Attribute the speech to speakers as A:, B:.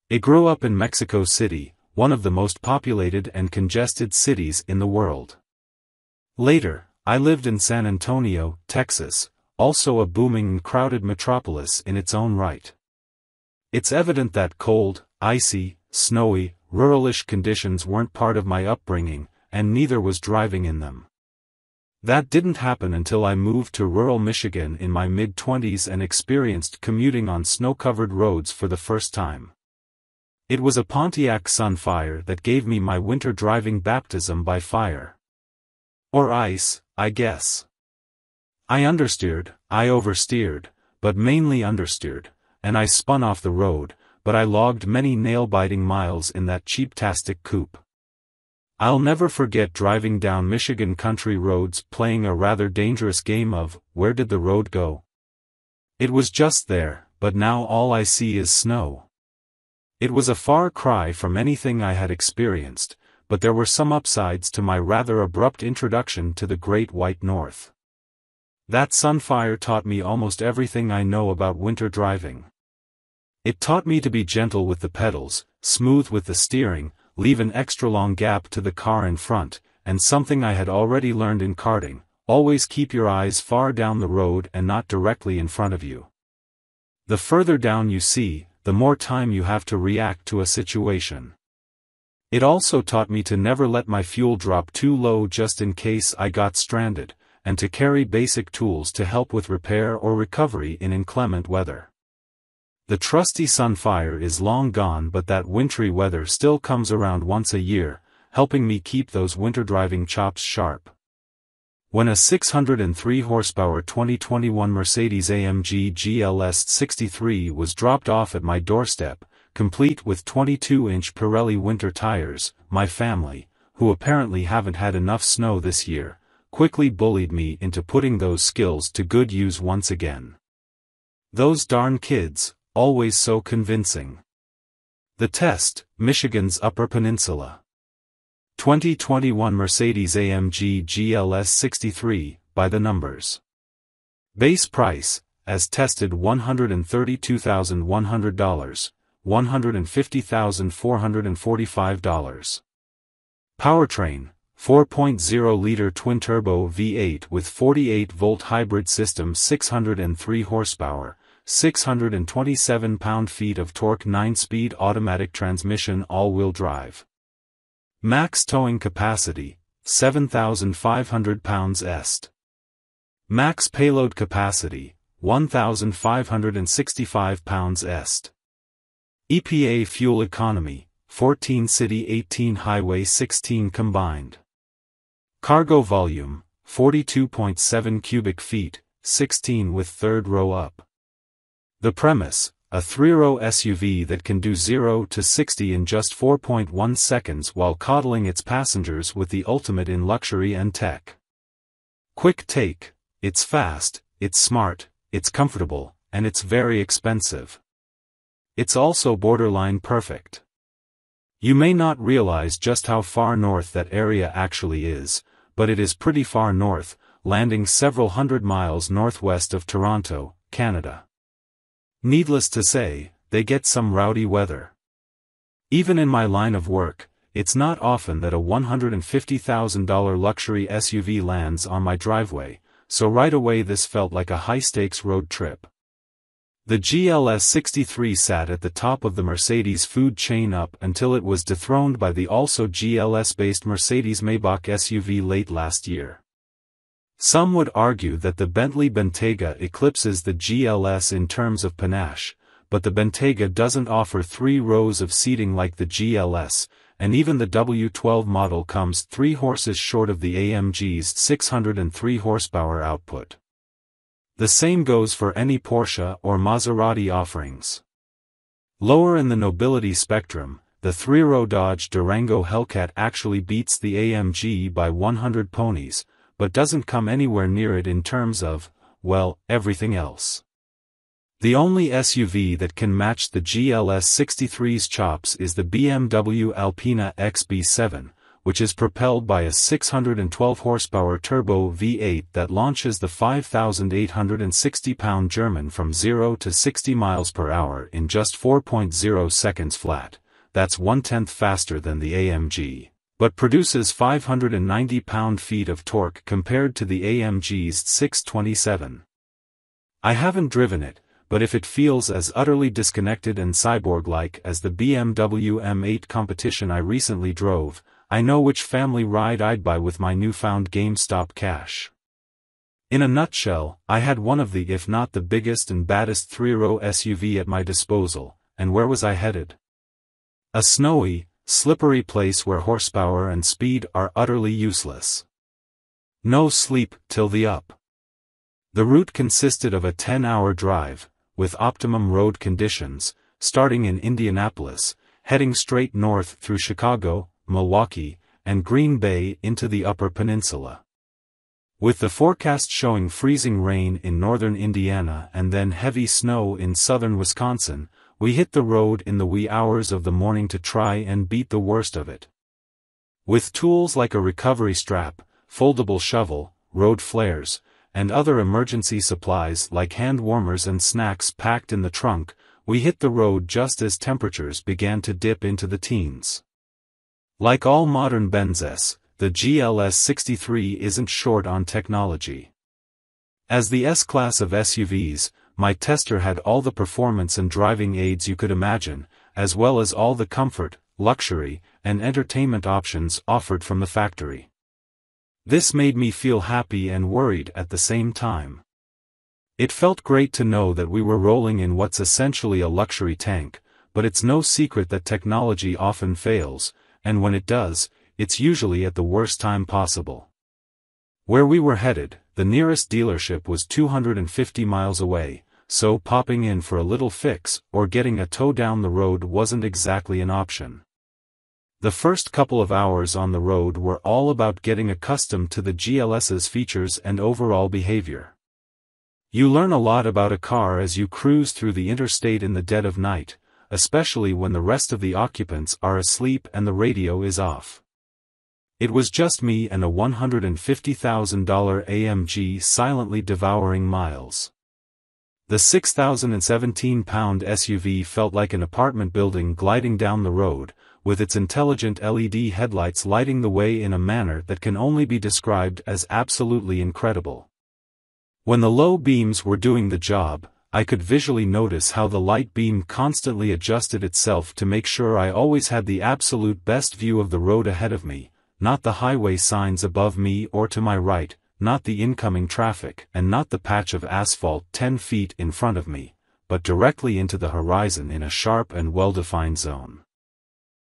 A: It grew up in Mexico City, one of the most populated and congested cities in the world. Later, I lived in San Antonio, Texas, also a booming and crowded metropolis in its own right. It's evident that cold, icy, snowy, ruralish conditions weren't part of my upbringing, and neither was driving in them. That didn't happen until I moved to rural Michigan in my mid-20s and experienced commuting on snow-covered roads for the first time. It was a Pontiac Sunfire that gave me my winter driving baptism by fire. Or ice, I guess. I understeered, I oversteered, but mainly understeered, and I spun off the road, but I logged many nail-biting miles in that cheap-tastic coupe. I'll never forget driving down Michigan country roads playing a rather dangerous game of, where did the road go? It was just there, but now all I see is snow. It was a far cry from anything I had experienced, but there were some upsides to my rather abrupt introduction to the Great White North. That Sunfire taught me almost everything I know about winter driving. It taught me to be gentle with the pedals, smooth with the steering, leave an extra long gap to the car in front, and something I had already learned in karting, always keep your eyes far down the road and not directly in front of you. The further down you see, the more time you have to react to a situation. It also taught me to never let my fuel drop too low just in case I got stranded, and to carry basic tools to help with repair or recovery in inclement weather. The trusty Sunfire is long gone, but that wintry weather still comes around once a year, helping me keep those winter driving chops sharp. When a 603 horsepower 2021 Mercedes-AMG GLS63 was dropped off at my doorstep, complete with 22-inch Pirelli winter tires, my family, who apparently haven't had enough snow this year, quickly bullied me into putting those skills to good use once again. Those darn kids, always so convincing. The test, Michigan's Upper Peninsula. 2021 Mercedes-AMG GLS63, by the numbers. Base price, as tested $132,100, $150,445. Powertrain, 4.0-liter twin-turbo V8 with 48-volt hybrid system, 603 horsepower, 627 pound-feet of torque, 9-speed automatic transmission, all-wheel drive. Max towing capacity, 7,500 pounds est. Max payload capacity, 1,565 pounds est. EPA fuel economy, 14 city 18 highway 16 combined. Cargo volume, 42.7 cubic feet, 16 with third row up. The premise, a 3-row SUV that can do 0 to 60 in just 4.1 seconds while coddling its passengers with the ultimate in luxury and tech. Quick take, it's fast, it's smart, it's comfortable, and it's very expensive. It's also borderline perfect. You may not realize just how far north that area actually is, but it is pretty far north, landing several hundred miles northwest of Toronto, Canada. Needless to say, they get some rowdy weather. Even in my line of work, it's not often that a $150,000 luxury SUV lands on my driveway, so right away this felt like a high-stakes road trip. The GLS63 sat at the top of the Mercedes food chain up until it was dethroned by the also GLS-based Mercedes-Maybach SUV late last year. Some would argue that the Bentley Bentayga eclipses the GLS in terms of panache, but the Bentayga doesn't offer 3 rows of seating like the GLS, and even the W12 model comes 3 horses short of the AMG's 603 horsepower output. The same goes for any Porsche or Maserati offerings. Lower in the nobility spectrum, the 3-row Dodge Durango Hellcat actually beats the AMG by 100 ponies, but doesn't come anywhere near it in terms of, well, everything else. The only SUV that can match the GLS63's chops is the BMW Alpina XB7, which is propelled by a 612 horsepower turbo V8 that launches the 5,860-pound German from 0 to 60 miles per hour in just 4.0 seconds flat. That's 1/10 faster than the AMG, but produces 590 pound-feet of torque compared to the AMG's 627. I haven't driven it, but if it feels as utterly disconnected and cyborg-like as the BMW M8 competition I recently drove, I know which family ride I'd buy with my newfound GameStop cash. In a nutshell, I had one of the if not the biggest and baddest three-row SUV at my disposal, and where was I headed? A snowy, slippery place where horsepower and speed are utterly useless. No sleep till the up. The route consisted of a 10-hour drive, with optimum road conditions, starting in Indianapolis, heading straight north through Chicago, Milwaukee, and Green Bay into the Upper Peninsula. With the forecast showing freezing rain in northern Indiana and then heavy snow in southern Wisconsin, we hit the road in the wee hours of the morning to try and beat the worst of it. With tools like a recovery strap, foldable shovel, road flares, and other emergency supplies like hand warmers and snacks packed in the trunk, we hit the road just as temperatures began to dip into the teens. Like all modern Benzes, the GLS63 isn't short on technology. As the S-Class of SUVs, my tester had all the performance and driving aids you could imagine, as well as all the comfort, luxury, and entertainment options offered from the factory. This made me feel happy and worried at the same time. It felt great to know that we were rolling in what's essentially a luxury tank, but it's no secret that technology often fails, and when it does, it's usually at the worst time possible. Where we were headed, the nearest dealership was 250 miles away, so popping in for a little fix or getting a tow down the road wasn't exactly an option. The first couple of hours on the road were all about getting accustomed to the GLS's features and overall behavior. You learn a lot about a car as you cruise through the interstate in the dead of night, especially when the rest of the occupants are asleep and the radio is off. It was just me and a $150,000 AMG silently devouring miles. The 6,017-pound SUV felt like an apartment building gliding down the road, with its intelligent LED headlights lighting the way in a manner that can only be described as absolutely incredible. When the low beams were doing the job, I could visually notice how the light beam constantly adjusted itself to make sure I always had the absolute best view of the road ahead of me, not the highway signs above me or to my right, not the incoming traffic, and not the patch of asphalt 10 feet in front of me, but directly into the horizon in a sharp and well-defined zone.